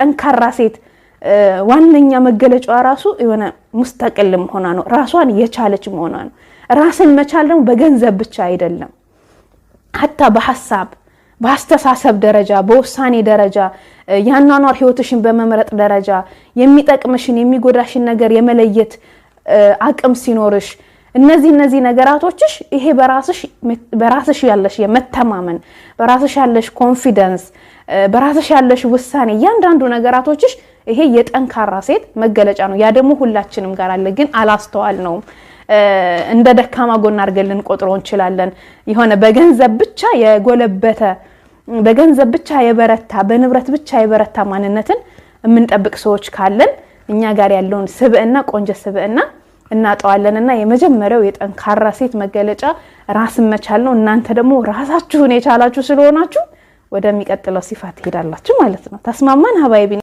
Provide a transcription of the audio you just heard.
የጠንካራ ሴት ዋነኛ መገለጫዋ ራሱ የሆነ ሙስተቅልም ሆና ነው ራሷን የቻለች መሆኗ ነው ራስን መቻል ደግሞ በገንዘብ ብቻ አይደለም hatta በሐሳብ በአስተሳሰብ ደረጃ በውሳኔ ደረጃ ያናኗር ህይወትሽን በመምረጥ ደረጃ የሚጠቅምሽን የሚጎዳሽን ነገር የመለየት አቅም ሲኖርሽ እነዚህ ነገራቶችሽ ይሄ በራስሽ ያለሽ የመተማመን በራስሽ ያለሽ ኮንፊደንስ በራስሽ ያለሽ ውሳኔ ያንዳንዱ ነገራቶችሽ ይሄ የጠንካራ ሴት መገለጫ ነው ያ ደግሞ ሁላችንም ጋር አለ ግን አላስተዋል ነው እንደ ደካማ ጎን አርገልን ቆጥሮን እንችላለን ይሆነ በገንዘብ ብቻ የጎለበተ በገንዘብ ብቻ የበረታ በንብረት ብቻ የበረታ ማንነትን የምንጠብቅ ሰዎች ካለን እኛ ጋር ያለውን ስብዕና ቆንጆ ስብዕና እናጣዋለንና የመጀመሪያው የጠንካራ ሴት መገለጫ ራስን መቻል ነው እናንተ ደግሞ ራሳችሁን የቻላችሁ ስለሆናችሁ ወደሚቀጥለው ሲፋት ሄዳላችሁ ማለት ነው ተስማማን ሀባይቢ